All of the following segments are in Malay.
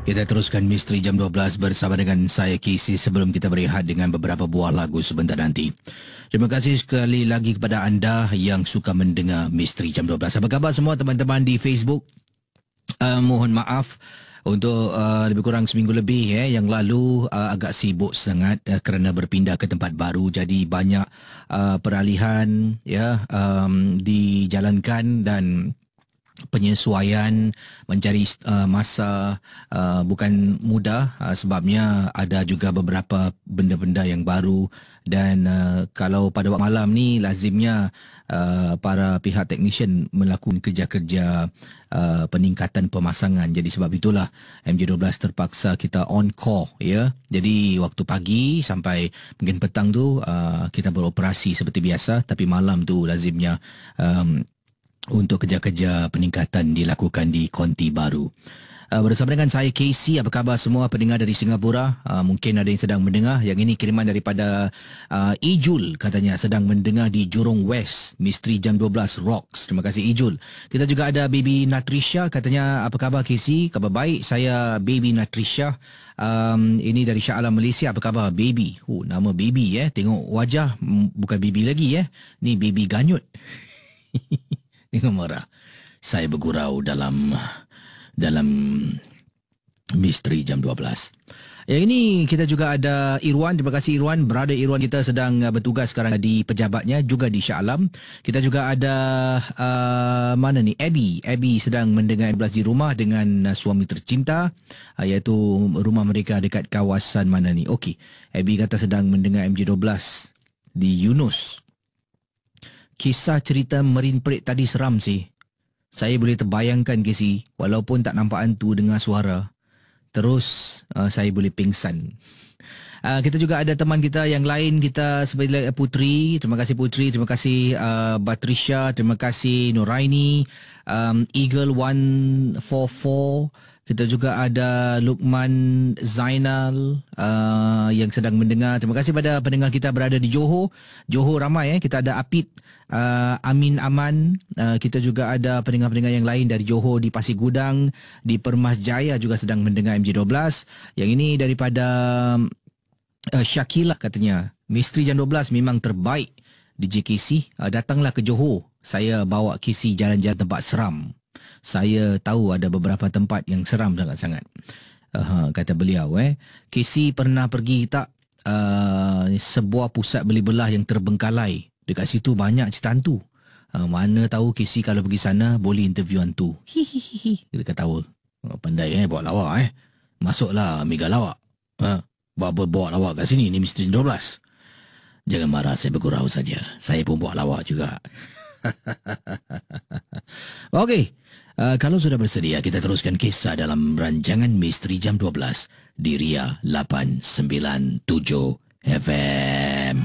Kita teruskan Misteri Jam 12 bersama dengan saya Casey sebelum kita berehat dengan beberapa buah lagu sebentar nanti. Terima kasih sekali lagi kepada anda yang suka mendengar Misteri Jam 12. Apa khabar semua teman-teman di Facebook? Mohon maaf untuk lebih kurang seminggu lebih yang lalu agak sibuk sangat kerana berpindah ke tempat baru, jadi banyak peralihan dijalankan dan penyesuaian mencari masa bukan mudah sebabnya ada juga beberapa benda-benda yang baru dan kalau pada waktu malam ni lazimnya para pihak teknisian melakukan kerja-kerja peningkatan pemasangan. Jadi sebab itulah MJ12 terpaksa kita on call ya. Jadi waktu pagi sampai mungkin petang tu kita beroperasi seperti biasa, tapi malam tu lazimnya untuk kerja-kerja peningkatan dilakukan di konti baru. Bersama dengan saya Casey, apa khabar semua pendengar dari Singapura? Mungkin ada yang sedang mendengar. Yang ini kiriman daripada Ijul, katanya sedang mendengar di Jurong West. Misteri Jam 12 Rocks. Terima kasih Ijul. Kita juga ada Baby Natrisha, katanya apa khabar Casey? Khabar baik, saya Baby Natrisha. Ini dari Shah Alam Malaysia. Apa khabar Baby? Nama Baby tengok wajah bukan Baby lagi ni Baby Ganyut. Tengok marah. Saya bergurau dalam Misteri Jam 12. Yang ini kita juga ada Irwan. Terima kasih Irwan. Brother Irwan kita sedang bertugas sekarang di pejabatnya juga di Shah Alam. Kita juga ada mana ni Abby. Abby sedang mendengar 12 di rumah dengan suami tercinta, iaitu rumah mereka dekat kawasan mana ni. Okey. Abby kata sedang mendengar MJ12 di Yunus. Kisah cerita Marine Parade tadi seram sih. Saya boleh terbayangkan Casey, walaupun tak nampak hantu dengar suara. Terus saya boleh pingsan. Kita juga ada teman kita yang lain kita seperti Putri. Terima kasih Putri, terima kasih Batrisha, terima kasih Nuraini, Eagle 144. Kita juga ada Lukman Zainal yang sedang mendengar. Terima kasih pada pendengar kita berada di Johor. Johor ramai Kita ada Apit, Amin Aman. Kita juga ada pendengar-pendengar yang lain dari Johor, di Pasir Gudang, di Permas Jaya juga sedang mendengar MJ12. Yang ini daripada Syakila, katanya Misteri Jam 12 memang terbaik di JKC. Datanglah ke Johor. Saya bawa KC jalan-jalan tempat seram. Saya tahu ada beberapa tempat yang seram sangat-sangat. Kata beliau KC pernah pergi tak sebuah pusat beli belah yang terbengkalai. Dekat situ banyak cerita hantu. Mana tahu KC kalau pergi sana boleh interview hantu. Hihihi. Dia ketawa. Pandai bawa lawak Masuklah mega lawak. Bawa lawak kat sini. Ni Misteri 12. Jangan marah, saya bergurau saja. Saya pun bawa lawak juga. Okey. Kalau sudah bersedia, kita teruskan kisah dalam rancangan Misteri Jam 12 di Ria 897 FM.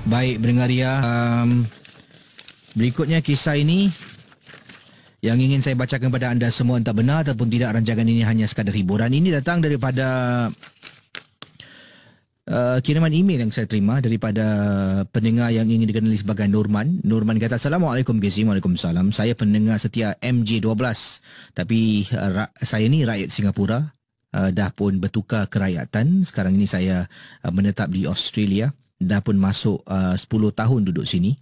Baik, pendengar Ria. Berikutnya kisah ini yang ingin saya bacakan kepada anda semua, entah benar ataupun tidak rancangan ini hanya sekadar hiburan. Ini datang daripada kiriman email yang saya terima daripada pendengar yang ingin dikenali sebagai Norman. Norman kata, Assalamualaikum Casey. Waalaikumsalam. Saya pendengar setia MJ12. Tapi saya ni rakyat Singapura. Dah pun bertukar kerakyatan. Sekarang ini saya menetap di Australia. Dah pun masuk 10 tahun duduk sini.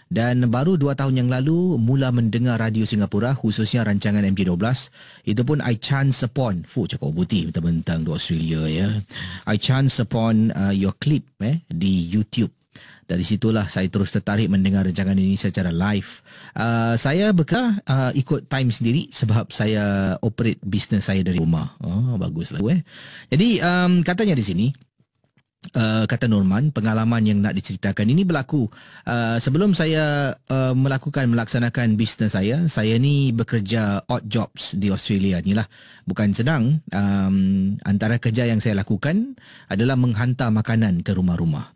Dan baru 2 tahun yang lalu mula mendengar radio Singapura, khususnya rancangan MJ12. Itu pun I chance upon, cakap putih bentang-bentang di Australia I chance upon your clip di YouTube. Dari situlah saya terus tertarik mendengar rancangan ini secara live. Saya ikut time sendiri sebab saya operate bisnes saya dari rumah. Baguslah Jadi katanya di sini, kata Norman, pengalaman yang nak diceritakan ini berlaku sebelum saya melaksanakan bisnes saya ni bekerja odd jobs di Australia ni lah. Bukan senang. Antara kerja yang saya lakukan adalah menghantar makanan ke rumah-rumah.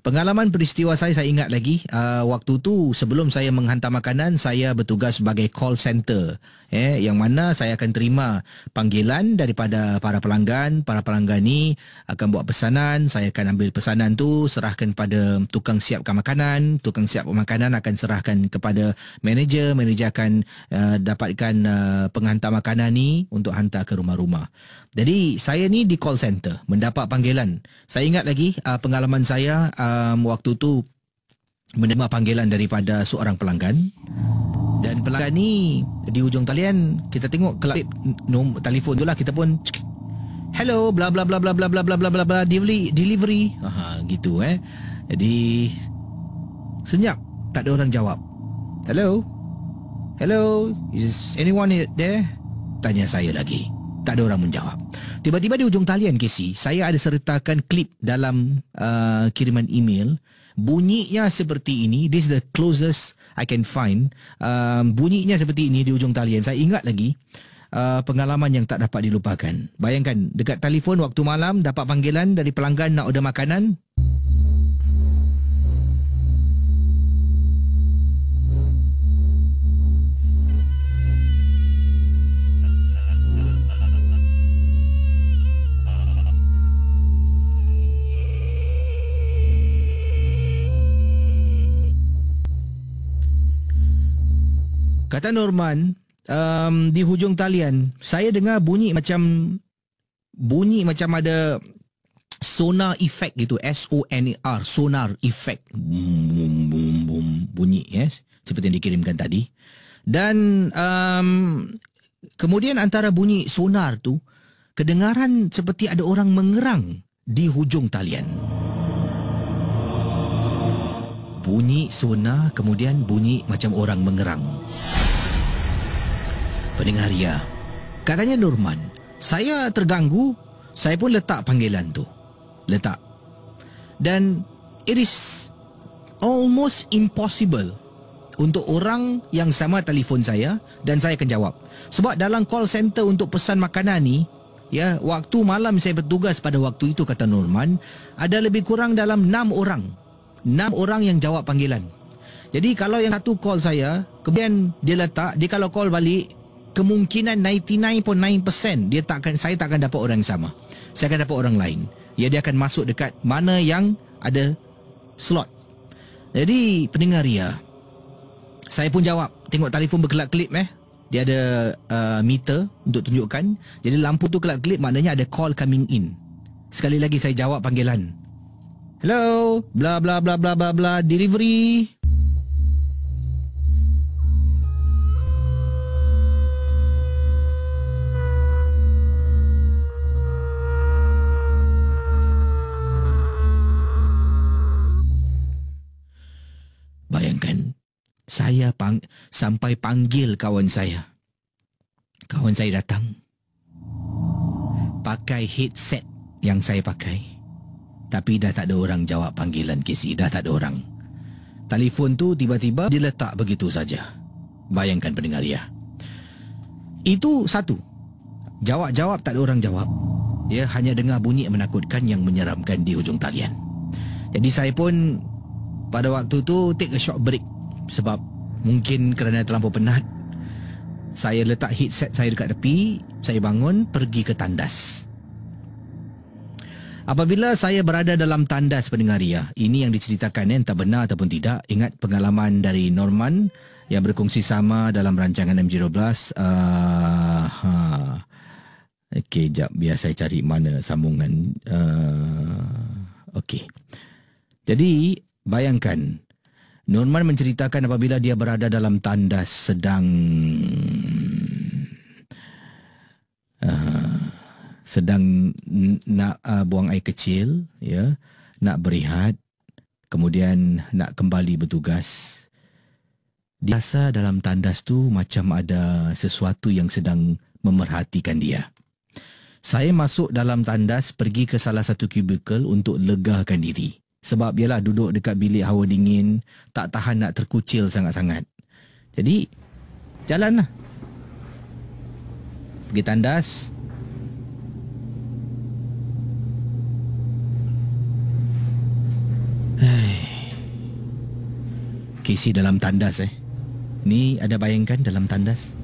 Pengalaman peristiwa saya ingat lagi. Waktu tu sebelum saya menghantar makanan, saya bertugas sebagai call center. Yang mana saya akan terima panggilan daripada para pelanggan. Para pelanggan ni akan buat pesanan. Saya akan ambil pesanan tu, serahkan pada tukang siapkan makanan. Tukang siapkan makanan akan serahkan kepada manager. Manager akan dapatkan penghantar makanan ni untuk hantar ke rumah-rumah. Jadi saya ni di call center mendapat panggilan. Saya ingat lagi pengalaman saya waktu tu menerima panggilan daripada seorang pelanggan. Dan pelanggan ni di hujung talian kita tengok kelip nombor telefon tu lah, kita pun hello bla bla bla bla bla bla bla bla bla bla delivery. Gitu Jadi senyap tak ada orang jawab. Hello. Hello, is anyone there? Tanya saya lagi. Tak ada orang menjawab. Tiba-tiba di ujung talian KC, saya ada sertakan klip dalam kiriman email. Bunyinya seperti ini. This is the closest I can find. Bunyinya seperti ini di ujung talian. Saya ingat lagi pengalaman yang tak dapat dilupakan. Bayangkan, dekat telefon waktu malam dapat panggilan dari pelanggan nak order makanan. Kata Norman, di hujung talian, saya dengar bunyi macam ada sonar effect gitu, SONAR, sonar effect. Boom, boom, boom, bunyi, yes, seperti yang dikirimkan tadi. Dan kemudian antara bunyi sonar tu, kedengaran seperti ada orang mengerang di hujung talian. Bunyi sonar, kemudian bunyi macam orang mengerang. Pendengar Ria, katanya Norman, saya terganggu, saya pun letak panggilan tu. Letak. Dan it is almost impossible untuk orang yang sama telefon saya dan saya akan jawab. Sebab dalam call center untuk pesan makanan ni, ya, waktu malam saya bertugas pada waktu itu, kata Norman, ada lebih kurang dalam 6 orang. 6 orang yang jawab panggilan. Jadi kalau yang satu call saya, kemudian dia letak, dia kalau call balik, kemungkinan 99.9% saya tak akan dapat orang yang sama. Saya akan dapat orang lain. Ya, dia akan masuk dekat mana yang ada slot. Jadi pendengar Ria, saya pun jawab. Tengok telefon berkelap-kelip dia ada meter untuk tunjukkan. Jadi lampu tu kelap-kelip, maknanya ada call coming in. Sekali lagi saya jawab panggilan. Hello, bla bla bla bla bla bla, delivery. Bayangkan, saya sampai panggil kawan saya. Kawan saya datang. Pakai headset yang saya pakai. Tapi dah tak ada orang jawab panggilan KC. Dah tak ada orang. Telefon tu tiba-tiba diletak begitu saja. Bayangkan pendengar ya. Itu satu. Jawab-jawab tak ada orang jawab. Ya, hanya dengar bunyi menakutkan yang menyeramkan di hujung talian. Jadi saya pun pada waktu tu take a short break. Sebab mungkin kerana terlampau penat, saya letak headset saya dekat tepi. Saya bangun, pergi ke tandas. Apabila saya berada dalam tandas pendengar Ria, ini yang diceritakan entah benar ataupun tidak. Ingat pengalaman dari Norman yang berkongsi sama dalam rancangan MJ12. Okey, jap, biar saya cari mana sambungan. Okey. Jadi bayangkan, Norman menceritakan apabila dia berada dalam tandas sedang nak buang air kecil, ya, nak berehat, kemudian nak kembali bertugas. Dia rasa dalam tandas tu macam ada sesuatu yang sedang memerhatikan dia. Saya masuk dalam tandas, pergi ke salah satu kubikel untuk legakan diri. Sebab ialah duduk dekat bilik hawa dingin, tak tahan nak terkucil sangat-sangat. Jadi, jalanlah. Pergi tandas. Casey dalam tandas Ni ada bayangkan dalam tandas?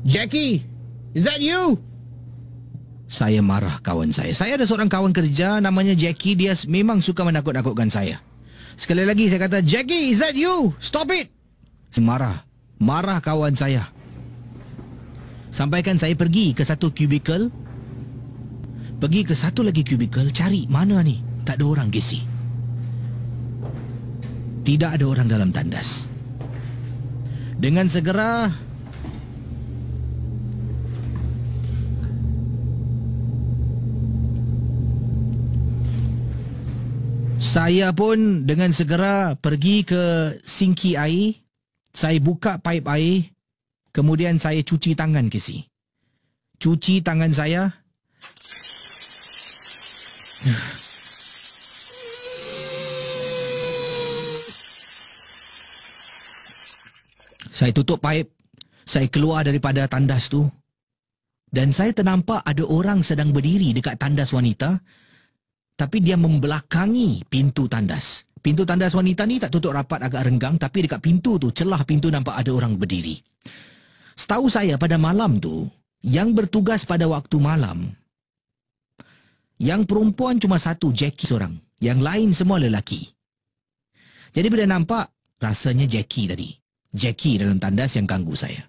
Jackie, is that you? Saya marah kawan saya. Saya ada seorang kawan kerja namanya Jackie. Dia memang suka menakut-nakutkan saya. Sekali lagi saya kata, Jackie, is that you? Stop it! Marah kawan saya. Sampaikan saya pergi ke satu cubicle. Pergi ke satu lagi cubicle. Cari mana ni? Tak ada orang, Casey. Tidak ada orang dalam tandas. Dengan segera saya pun dengan segera pergi ke sinki air. Saya buka paip air. Kemudian saya cuci tangan, Casey. Cuci tangan saya. Saya tutup paip. Saya keluar daripada tandas tu. Dan saya ternampak ada orang sedang berdiri dekat tandas wanita. Tapi dia membelakangi pintu tandas. Pintu tandas wanita ni tak tutup rapat, agak renggang. Tapi dekat pintu tu, celah pintu nampak ada orang berdiri. Setahu saya pada malam tu, yang bertugas pada waktu malam, yang perempuan cuma satu, Jackie seorang. Yang lain semua lelaki. Jadi bila nampak, rasanya Jackie tadi. Jackie dalam tandas yang ganggu saya.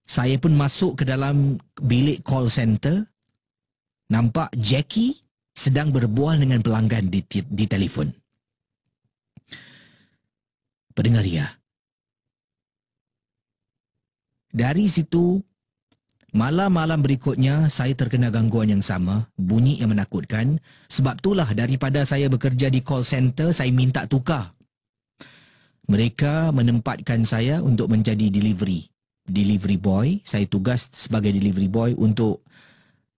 Saya pun masuk ke dalam bilik call center. Nampak Jackie sedang berbual dengan pelanggan di telefon. Pendengar ya. Dari situ, malam-malam berikutnya saya terkena gangguan yang sama, bunyi yang menakutkan. Sebab itulah daripada saya bekerja di call center, saya minta tukar. Mereka menempatkan saya untuk menjadi delivery boy. Saya tugas sebagai delivery boy untuk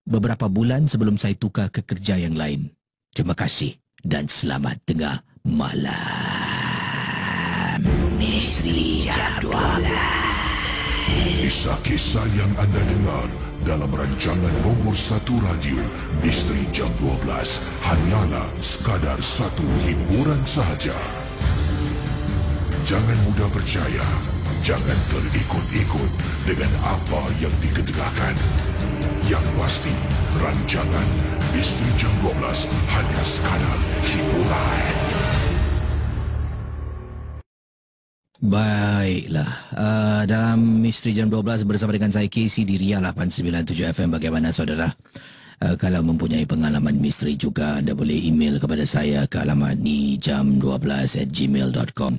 beberapa bulan sebelum saya tukar ke kerja yang lain. Terima kasih dan selamat tengah malam. Misteri Jam 12. Kisah-kisah yang anda dengar dalam rancangan nombor 1 radio Misteri Jam 12 hanyalah sekadar satu hiburan sahaja. Jangan mudah percaya. Jangan terikut-ikut dengan apa yang diketengahkan. Yang pasti, rancangan Misteri Jam 12 hanya sekadar hiburan. Baiklah, dalam Misteri Jam 12 bersama dengan saya Casey di Ria 897 FM. Bagaimana saudara? Kalau mempunyai pengalaman misteri juga, anda boleh email kepada saya ke alamat ni jam12@gmail.com.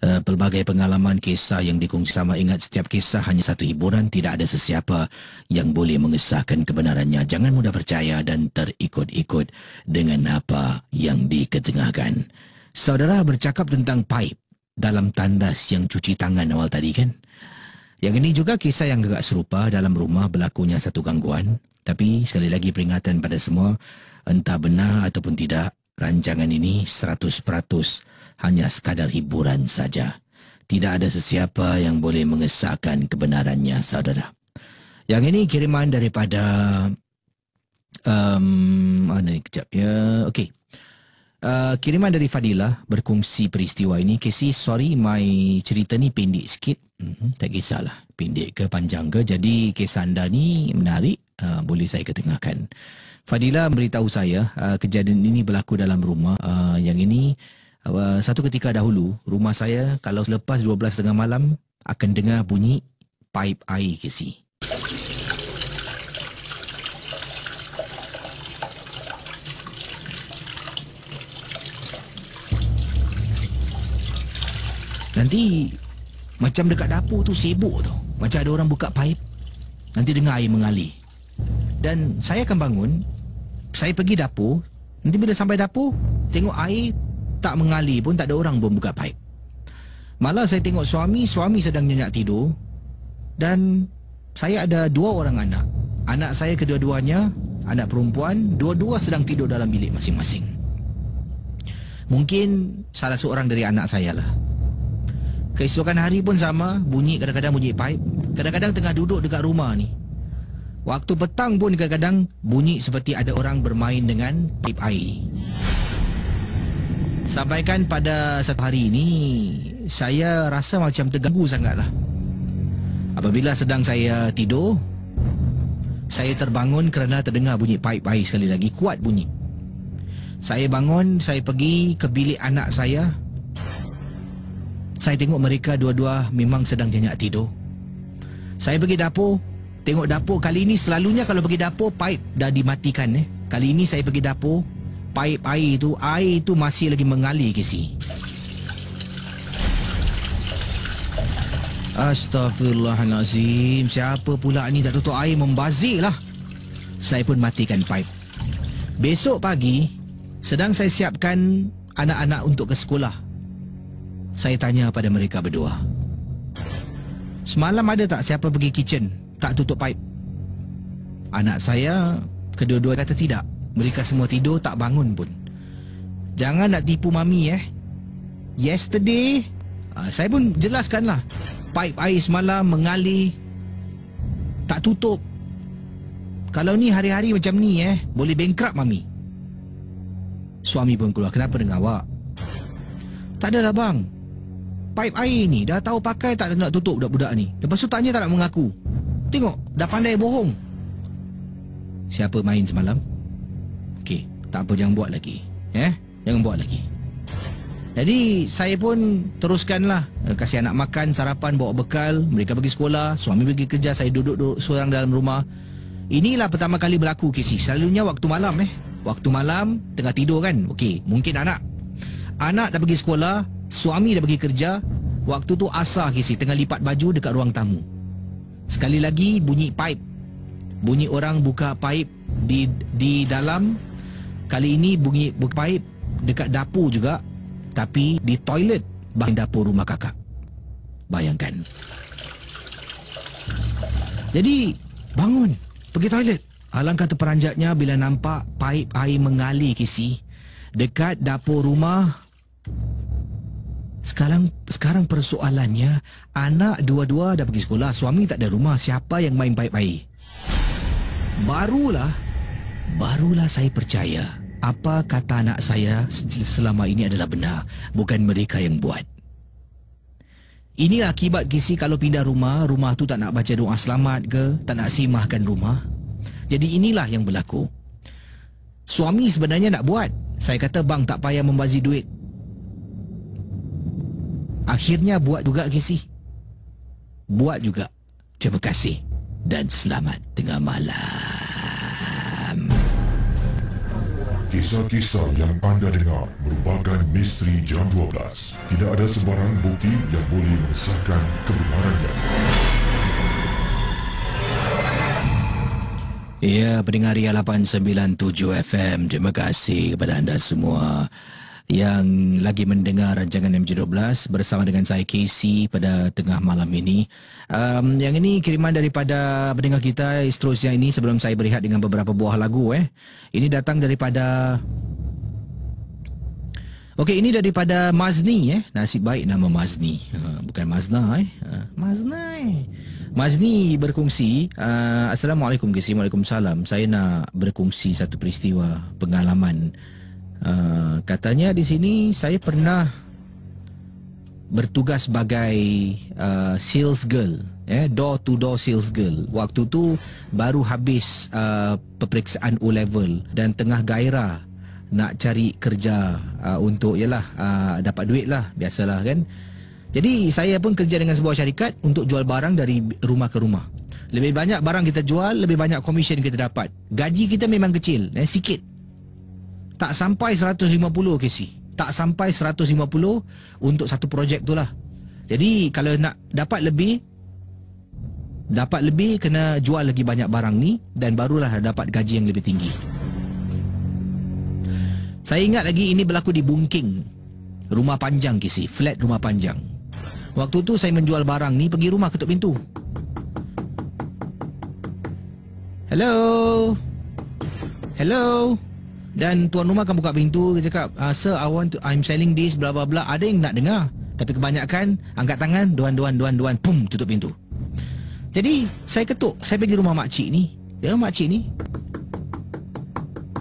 Pelbagai pengalaman kisah yang dikongsi sama. Ingat, setiap kisah hanya satu hiburan. Tidak ada sesiapa yang boleh mengesahkan kebenarannya. Jangan mudah percaya dan terikut-ikut dengan apa yang diketengahkan. Saudara bercakap tentang paip dalam tandas yang cuci tangan awal tadi kan? Yang ini juga kisah yang agak serupa. Dalam rumah berlakunya satu gangguan. Tapi sekali lagi peringatan pada semua, entah benar ataupun tidak, rancangan ini 100% hanya sekadar hiburan saja. Tidak ada sesiapa yang boleh mengesahkan kebenarannya, saudara. Yang ini kiriman daripada mana ni kejap ya. Okey. Kiriman dari Fadilah berkongsi peristiwa ini. Casey, sorry my cerita ni pendek sikit. Tak kisahlah pendek ke panjang ke. Jadi kisah anda ni menarik, boleh saya ketengahkan. Fadilah beritahu saya kejadian ini berlaku dalam rumah. Yang ini satu ketika dahulu rumah saya kalau selepas 12 tengah malam akan dengar bunyi paip air, Casey. Nanti macam dekat dapur tu sibuk tu. Macam ada orang buka paip. Nanti dengar air mengalir. Dan saya akan bangun. Saya pergi dapur. Nanti bila sampai dapur, tengok air tak mengalir pun, tak ada orang pun buka paip. Malah saya tengok suami sedang nyenyak tidur. Dan saya ada 2 orang anak. Anak saya kedua-duanya, anak perempuan, dua-dua sedang tidur dalam bilik masing-masing. Mungkin salah seorang dari anak saya lah. Keesokan hari pun sama, bunyi kadang-kadang bunyi pipe. Kadang-kadang tengah duduk dekat rumah ni, waktu petang pun kadang-kadang bunyi seperti ada orang bermain dengan pipe air. Sampaikan pada satu hari ini, saya rasa macam terganggu sangatlah. Apabila sedang saya tidur, saya terbangun kerana terdengar bunyi pipe air sekali lagi, kuat bunyi. Saya bangun, saya pergi ke bilik anak saya. Saya tengok mereka dua-dua memang sedang nyenyak tidur. Saya pergi dapur, tengok dapur. Kali ini selalunya kalau pergi dapur, pipe dah dimatikan. Kali ini saya pergi dapur, pipe air itu masih lagi mengalir ke si. Astaghfirullahalazim, siapa pula ni tak tutup air, membazir lah. Saya pun matikan pipe. Besok pagi, sedang saya siapkan anak-anak untuk ke sekolah. Saya tanya pada mereka berdua, semalam ada tak siapa pergi kitchen tak tutup pipe? Anak saya kedua-dua kata tidak. Mereka semua tidur tak bangun pun. Jangan nak tipu mami Yesterday, saya pun jelaskanlah, pipe air semalam mengalir, tak tutup. Kalau ni hari-hari macam ni boleh bankrupt mami. Suami pun keluar, kenapa dengan awak? Tak adalah bang, pipe air ni dah tahu pakai tak nak tutup budak-budak ni. Lepas tu tanya tak nak mengaku. Tengok, dah pandai bohong. Siapa main semalam? Okey, tak apa, jangan buat lagi. Jangan buat lagi. Jadi saya pun teruskanlah, kasih anak makan, sarapan, bawa bekal. Mereka pergi sekolah, suami pergi kerja, saya duduk seorang dalam rumah. Inilah pertama kali berlaku Casey. Selalunya waktu malam waktu malam tengah tidur kan. Okey, mungkin anak dah pergi sekolah, suami dah pergi kerja. Waktu tu asar Casey, tengah lipat baju dekat ruang tamu. Sekali lagi bunyi pipe. Bunyi orang buka pipe di dalam. Kali ini bunyi pipe dekat dapur juga, tapi di toilet bahagian dapur rumah kakak. Bayangkan. Jadi bangun, pergi toilet. Alangkah terperanjatnya bila nampak pipe air mengalir Casey dekat dapur rumah. Sekarang persoalannya, anak dua-dua dah pergi sekolah, suami tak ada rumah, siapa yang main pipe air? Barulah saya percaya apa kata anak saya selama ini adalah benar, bukan mereka yang buat. Inilah akibat Casey kalau pindah rumah tu tak nak baca doa selamat ke, tak nak simahkan rumah. Jadi inilah yang berlaku. Suami sebenarnya nak buat. Saya kata, bang tak payah membazir duit. Akhirnya buat juga Casey. Buat juga. Terima kasih dan selamat tengah malam. Kisah-kisah yang anda dengar merupakan misteri jam 12. Tidak ada sebarang bukti yang boleh mengesahkan kebenarannya. Ya, pendengar Ria 897 FM, terima kasih kepada anda semua yang lagi mendengar rancangan MJ12 bersama dengan saya Casey pada tengah malam ini. Yang ini kiriman daripada pendengar kita seterusnya ini sebelum saya berehat dengan beberapa buah lagu. Ini datang daripada... Okey, ini daripada Mazni. Nasib baik nama Mazni. Bukan Mazna. Mazni berkongsi, Assalamualaikum Casey. Waalaikumsalam. Saya nak berkongsi satu peristiwa pengalaman. Katanya di sini saya pernah bertugas sebagai sales girl, door to door sales girl. Waktu tu baru habis peperiksaan O-level dan tengah gairah nak cari kerja untuk dapat duit lah, biasalah kan. Jadi saya pun kerja dengan sebuah syarikat untuk jual barang dari rumah ke rumah. Lebih banyak barang kita jual, lebih banyak komisen kita dapat. Gaji kita memang kecil, sikit. Tak sampai 150 Casey. Tak sampai 150 untuk satu projek tu lah. Jadi kalau nak dapat lebih kena jual lagi banyak barang ni dan barulah dapat gaji yang lebih tinggi. Saya ingat lagi ini berlaku di Bungking. Rumah panjang Casey, flat rumah panjang. Waktu tu saya menjual barang ni, pergi rumah ketuk pintu. Hello. Dan tuan rumah kan buka pintu, dia cakap, sir, I'm selling this, bla bla bla. Ada yang nak dengar, Tapi kebanyakan angkat tangan, duan, pum, tutup pintu. Jadi saya ketuk, saya pergi rumah makcik ni. Ya, makcik ni,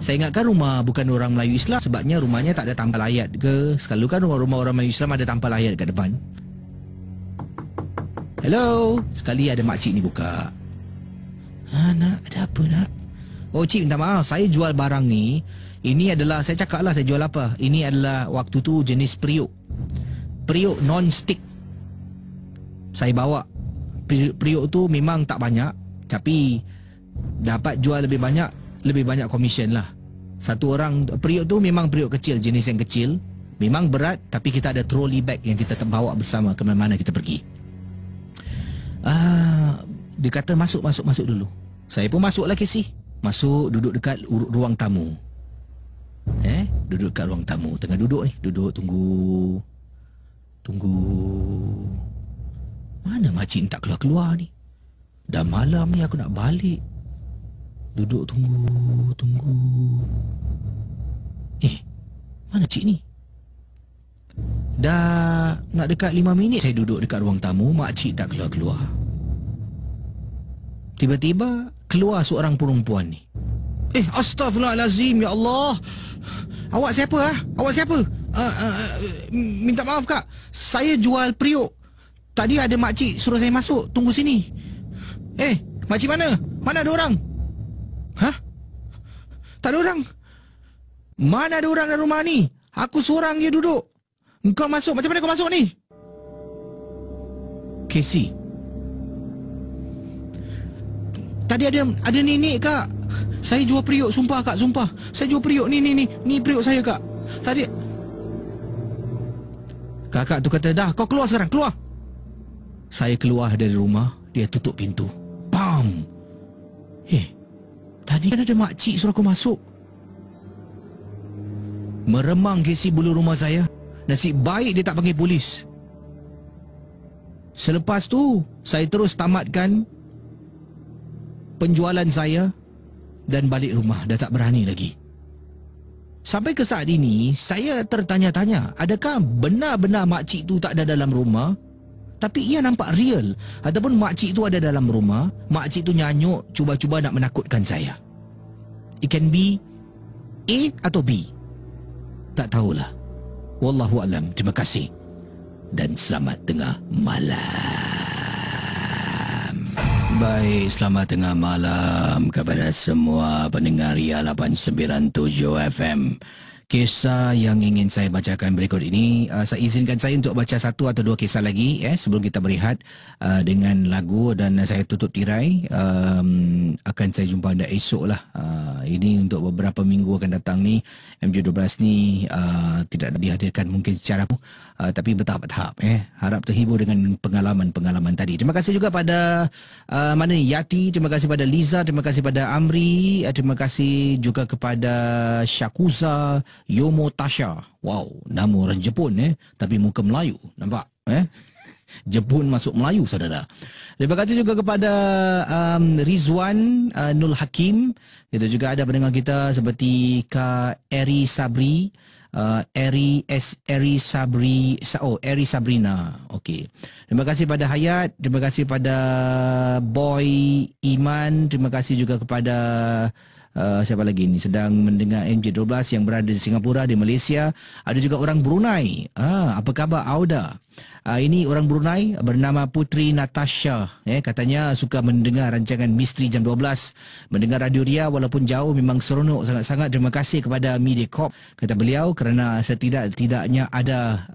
saya ingatkan rumah bukan orang Melayu Islam, sebabnya rumahnya tak ada tampal ayat ke. Selalu kan rumah-rumah orang Melayu Islam ada tampal ayat kat depan. Hello. Sekali ada makcik ni buka. Nak, ada apa nak? Oh cik, minta maaf, saya jual barang ni. Ini adalah, saya cakap lah saya jual apa. Ini adalah waktu tu jenis periuk. Periuk non-stick. Saya bawa. Periuk tu memang tak banyak, tapi dapat jual lebih banyak komisen lah. Satu orang, periuk tu memang periuk kecil, jenis yang kecil. Memang berat, tapi kita ada trolley bag yang kita bawa bersama ke mana kita pergi. Dia kata masuk dulu. Saya pun masuklah Casey. Masuk, duduk dekat ruang tamu. Duduk dekat ruang tamu. Tengah duduk ni, tunggu. Mana makcik tak keluar-keluar ni? Dah malam ni, aku nak balik. Duduk tunggu. Mana cik ni? Dah nak dekat 5 minit saya duduk dekat ruang tamu, makcik tak keluar-keluar. Tiba-tiba keluar seorang perempuan ni. Astaghfirullahalazim, ya Allah. Awak siapa? Awak siapa? Minta maaf kak, saya jual periuk. Tadi ada makcik suruh saya masuk, tunggu sini. Makcik mana? Mana ada orang? Tak ada orang. Mana ada orang dalam rumah ni? Aku seorang je duduk. Engkau masuk, macam mana kau masuk ni? Casey, tadi ada nenek kak. Saya jual periuk, sumpah kak, sumpah. Saya jual periuk, ni periuk saya kak. Tadi kakak tu kata, dah kau keluar sekarang, keluar. Saya keluar dari rumah, dia tutup pintu. Bam. Tadi kan ada makcik suruh aku masuk. Meremang Casey bulu rumah saya. Nasib baik dia tak panggil polis. Selepas tu, saya terus tamatkan penjualan saya dan balik rumah, dah tak berani lagi. Sampai ke saat ini, saya tertanya-tanya, adakah benar-benar makcik tu tak ada dalam rumah? Tapi ia nampak real. Ataupun makcik tu ada dalam rumah, makcik tu nyanyuk, cuba-cuba nak menakutkan saya. It can be A atau B. Tak tahulah. Wallahualam. Terima kasih. Dan selamat tengah malam. Baik, selamat tengah malam kepada semua pendengar Ria 897 FM. Kisah yang ingin saya bacakan berikut ini, saya izinkan saya untuk baca 1 atau 2 kisah lagi sebelum kita berehat dengan lagu, dan saya tutup tirai. Akan saya jumpa anda esok lah. Ini untuk beberapa minggu akan datang ni, MJ12 ni tidak dihadirkan mungkin secara tapi bertahap-tahap. Harap terhibur dengan pengalaman-pengalaman tadi. Terima kasih juga pada mana ni, Yati, terima kasih pada Liza, terima kasih pada Amri, terima kasih juga kepada Shakuza Yomo Tasha. Wow, nama orang Jepun tapi muka Melayu. Nampak? Jepun masuk Melayu, saudara. Terima kasih juga kepada Rizwan Nul Hakim. Kita juga ada pendengar kita seperti Kak Eri Sabri, Eri Sabrina. Okey. Terima kasih pada Hayat, terima kasih pada Boy Iman, terima kasih juga kepada siapa lagi ni sedang mendengar MJ12 yang berada di Singapura, di Malaysia. Ada juga orang Brunei. Apa khabar Auda? Ini orang Brunei bernama Putri Natasha. Katanya suka mendengar rancangan Misteri Jam 12. Mendengar Radio Ria walaupun jauh memang seronok sangat-sangat. Terima kasih kepada Mediacorp, kata beliau, kerana setidak-tidaknya ada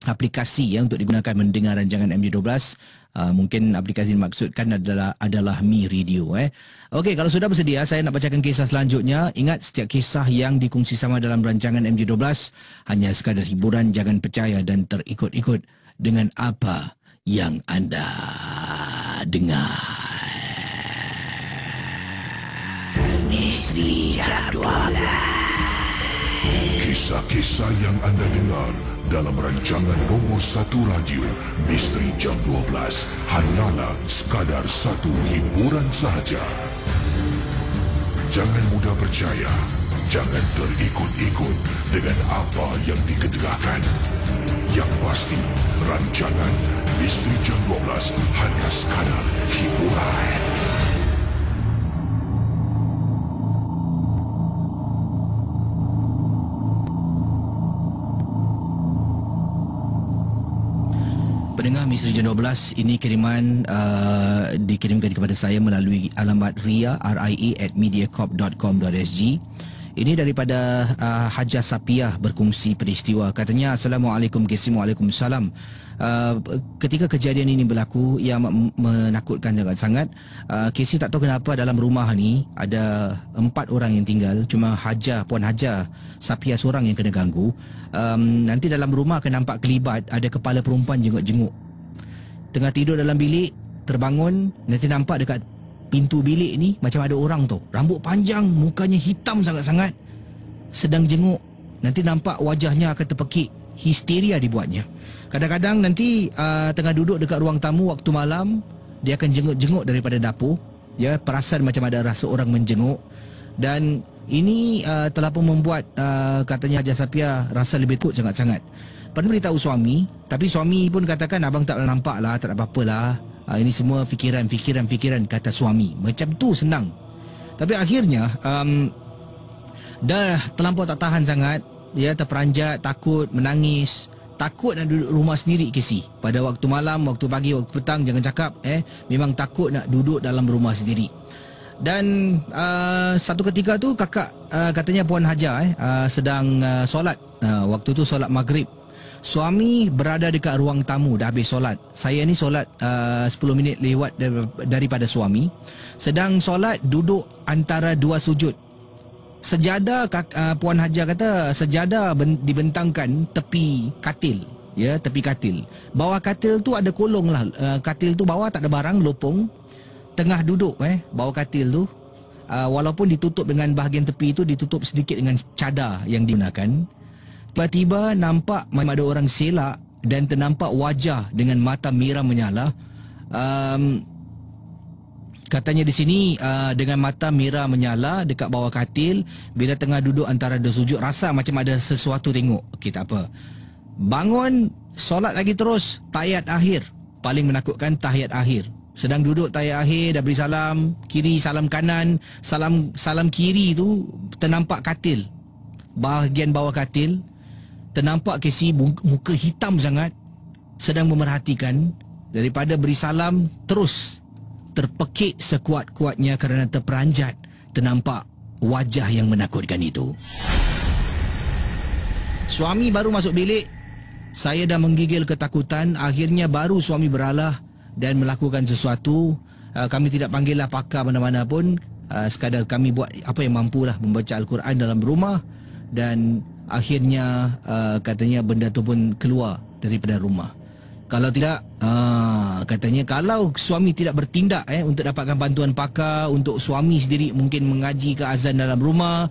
aplikasi untuk digunakan mendengar rancangan MJ12. Mungkin aplikasi dimaksudkan adalah Mi Radio. Okey, kalau sudah bersedia, saya nak bacakan kisah selanjutnya. Ingat, setiap kisah yang dikongsi sama dalam rancangan MJ12 hanya sekadar hiburan. Jangan percaya dan terikut-ikut dengan apa yang anda dengar. Misteri Jam 12. Kisah-kisah yang anda dengar dalam rancangan nombor 1 radio Misteri Jam 12 hanyalah sekadar satu hiburan sahaja. Jangan mudah percaya, jangan terikut-ikut dengan apa yang diketegakkan. Yang pasti, rancangan Misteri Jam 12 hanya sekadar hiburan. Pendengar Misteri Jam 12, ini kiriman dikirimkan kepada saya melalui alamat ria@mediacorp.com.sg. Ini daripada Hajah Sapiah berkongsi peristiwa. Katanya, Assalamualaikum KC. Waalaikumsalam. Ketika kejadian ini berlaku, ia menakutkan sangat. KC tak tahu kenapa dalam rumah ni ada 4 orang yang tinggal. Cuma Puan Hajah Sapiah seorang yang kena ganggu. Nanti dalam rumah akan nampak kelibat ada kepala perempuan jenguk-jenguk. Tengah tidur dalam bilik, terbangun, nanti nampak dekat pintu bilik ni macam ada orang tu. Rambut panjang, mukanya hitam sangat-sangat, sedang jenguk. Nanti nampak wajahnya akan terpekik. Histeria dibuatnya. Kadang-kadang nanti tengah duduk dekat ruang tamu waktu malam, dia akan jenguk-jenguk daripada dapur. Ya, perasan macam ada rasa orang menjenguk. Dan ini telah pun membuat katanya Hajah Sapiah rasa lebih takut sangat-sangat. Pernah beritahu suami, tapi suami pun katakan, abang tak nampak lah, tak ada apa-apa lah. Ini semua fikiran, kata suami. Macam tu senang. Tapi akhirnya dah terlampau tak tahan sangat. Dia terperanjat, takut, menangis. Takut nak duduk rumah sendiri KC. Pada waktu malam, waktu pagi, waktu petang, jangan cakap. Memang takut nak duduk dalam rumah sendiri. Dan satu ketika tu kakak katanya Puan Hajah sedang solat. Waktu tu solat maghrib. Suami berada dekat ruang tamu, dah habis solat. Saya ni solat 10 minit lewat daripada suami. Sedang solat, duduk antara dua sujud. Sejadah, Puan Hajah kata, sejadah dibentangkan tepi katil. Ya, tepi katil. Bawah katil tu ada kolong lah. Katil tu bawah tak ada barang, lopong. Tengah duduk bawah katil tu. Walaupun ditutup dengan bahagian tepi tu, ditutup sedikit dengan cadar yang digunakan. Tiba-tiba nampak macam ada orang selak dan ternampak wajah dengan mata merah menyala. Katanya di sini dengan mata merah menyala dekat bawah katil. Bila tengah duduk antara dua sujud, rasa macam ada sesuatu tengok. Okey, tak apa. Bangun, solat lagi terus. Tahiyat akhir. Paling menakutkan tahiyat akhir. Sedang duduk tahiyat akhir, dah beri salam kiri, salam kanan. Salam kiri tu ternampak katil. Bahagian bawah katil ternampak KC muka hitam sangat, sedang memerhatikan. Daripada beri salam, terus terpekik sekuat-kuatnya kerana terperanjat. Ternampak wajah yang menakutkan itu. Suami baru masuk bilik. Saya dah menggigil ketakutan. Akhirnya baru suami beralah dan melakukan sesuatu. Kami tidak panggillah pakar mana-mana pun. Sekadar kami buat apa yang mampulah, membaca Al-Quran dalam rumah. Dan akhirnya katanya benda tu pun keluar daripada rumah. Kalau tidak, katanya kalau suami tidak bertindak untuk dapatkan bantuan pakar, untuk suami sendiri mungkin mengaji ke azan dalam rumah,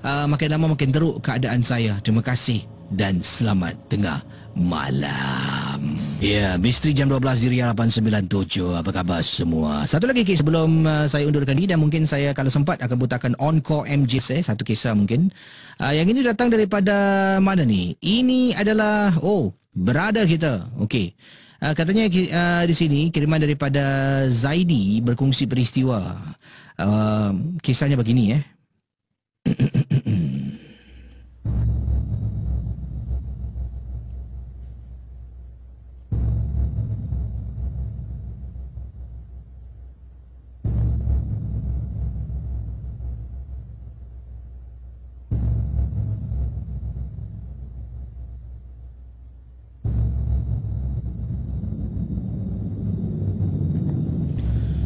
makin lama makin teruk keadaan saya. Terima kasih dan selamat tengah malam. Ya, Misteri Jam 12 di Ria 897. Apa khabar semua? Satu lagi kisah sebelum saya undurkan ini, dan mungkin saya kalau sempat akan putarkan Encore MJ satu kisah mungkin. Yang ini datang daripada mana ni? Ini adalah berada kita. Okey. Katanya di sini kiriman daripada Zaidi berkongsi peristiwa. Kisahnya begini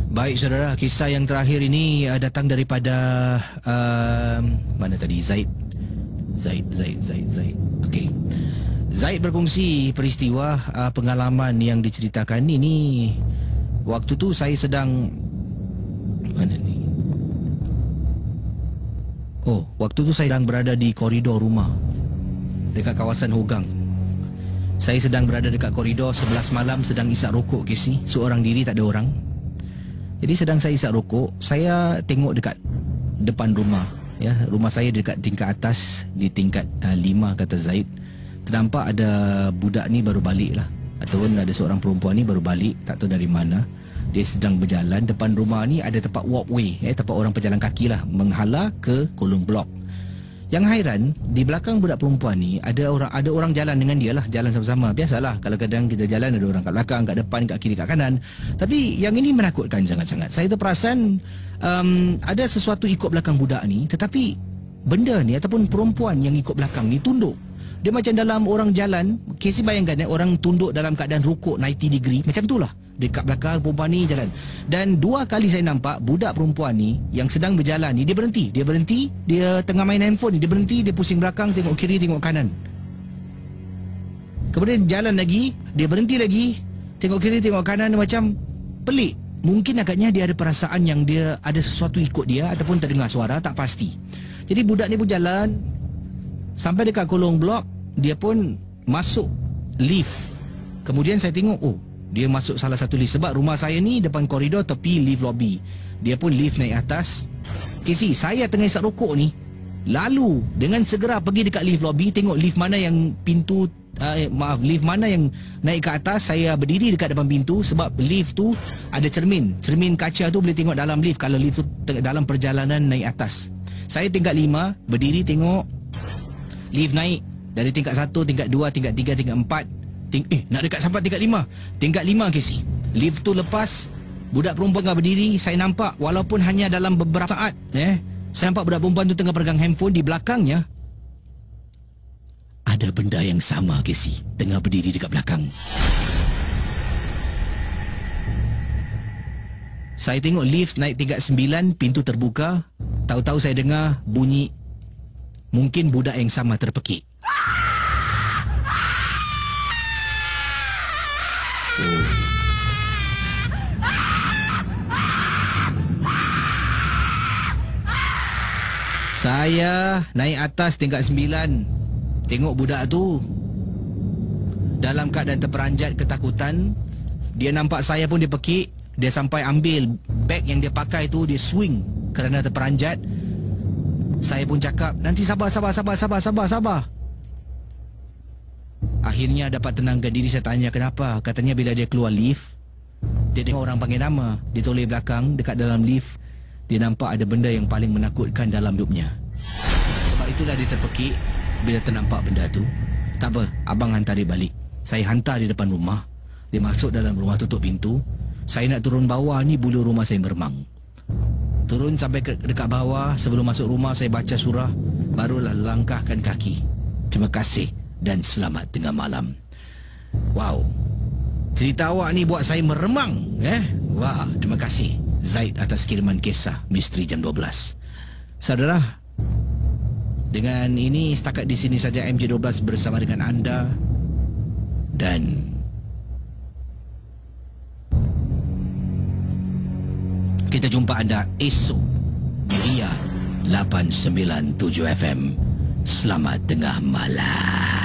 Baik saudara, kisah yang terakhir ini datang daripada mana tadi? Zaid. Okey. Zaid berkongsi peristiwa pengalaman yang diceritakan ini. Waktu tu saya sedang mana ni? Waktu tu saya sedang berada di koridor rumah dekat kawasan Hogang. Saya sedang berada dekat koridor 11 malam, sedang isap rokok KC, seorang diri, tak ada orang. Jadi sedang saya isap rokok, saya tengok dekat depan rumah. Ya, rumah saya dekat tingkat atas, di tingkat 5 kata Zaid. ternampak ada budak ni baru balik lah, ataupun ada seorang perempuan ni baru balik, tak tahu dari mana. Dia sedang berjalan, depan rumah ni ada tempat walkway, tempat orang berjalan kaki lah, menghala ke kolong blok. Yang hairan, di belakang budak perempuan ni ada orang jalan dengan dia lah, jalan sama-sama. Biasalah kalau kadang kita jalan ada orang kat belakang, kat depan, kat kiri, kat kanan. Tapi yang ini menakutkan sangat-sangat. Saya terperasan ada sesuatu ikut belakang budak ni, tetapi benda ni ataupun perempuan yang ikut belakang ni tunduk. Dia macam dalam orang jalan, Casey bayangkan orang tunduk dalam keadaan rukuk 90 degree, macam tu lah. Dekat belakang perempuan ni jalan. Dan 2 kali saya nampak budak perempuan ni yang sedang berjalan ni, dia berhenti, dia tengah main handphone ni, dia berhenti, dia pusing belakang, tengok kiri, tengok kanan. Kemudian jalan lagi, dia berhenti lagi, tengok kiri, tengok kanan, macam pelik. Mungkin agaknya dia ada perasaan yang dia ada sesuatu ikut dia ataupun terdengar suara, tak pasti. Jadi budak ni pun jalan sampai dekat kolong blok, dia pun masuk lift. Kemudian saya tengok, dia masuk salah satu lift. Sebab rumah saya ni depan koridor tepi lift lobby. Dia pun lift naik atas. Casey, saya tengah isap rokok ni, lalu dengan segera pergi dekat lift lobby, tengok lift mana yang pintu lift mana yang naik ke atas. Saya berdiri dekat depan pintu sebab lift tu ada cermin kaca tu, boleh tengok dalam lift kalau lift tu dalam perjalanan naik atas. Saya tingkat 5, berdiri tengok lift naik dari tingkat 1, tingkat 2, tingkat 3, tingkat 4. Nak dekat sampai tingkat 5. Tingkat 5, Casey. Lift tu lepas, budak perempuan tengah berdiri. Saya nampak walaupun hanya dalam beberapa saat, saya nampak budak perempuan tu tengah pegang handphone. Di belakangnya ada benda yang sama, Casey, tengah berdiri dekat belakang. Saya tengok lift naik tingkat 9, pintu terbuka. Tahu-tahu saya dengar bunyi, mungkin budak yang sama terpekik. Saya naik atas tingkat 9. Tengok budak tu dalam keadaan terperanjat ketakutan. Dia nampak saya pun dia pekik. Dia sampai ambil beg yang dia pakai tu, dia swing kerana terperanjat. Saya pun cakap, nanti sabar. Akhirnya dapat tenangkan diri. Saya tanya kenapa. Katanya bila dia keluar lift, dia dengar orang panggil nama. Dia toleh belakang dekat dalam lift. Dia nampak ada benda yang paling menakutkan dalam hidupnya. Sebab itulah dia terpekik bila ternampak benda tu. Tak apa, abang hantar dia balik. Saya hantar dia depan rumah. Dia masuk dalam rumah, tutup pintu. Saya nak turun bawah ni, bulu rumah saya meremang. Turun sampai dekat bawah. Sebelum masuk rumah saya baca surah, barulah langkahkan kaki. Terima kasih dan selamat tengah malam. Wow, cerita awak ni buat saya meremang. Wah, terima kasih Zaid atas kiriman kisah Misteri Jam 12. Saudara, dengan ini setakat di sini saja MJ12 bersama dengan anda. Dan kita jumpa anda esok di Ria 897 FM. Selamat tengah malam.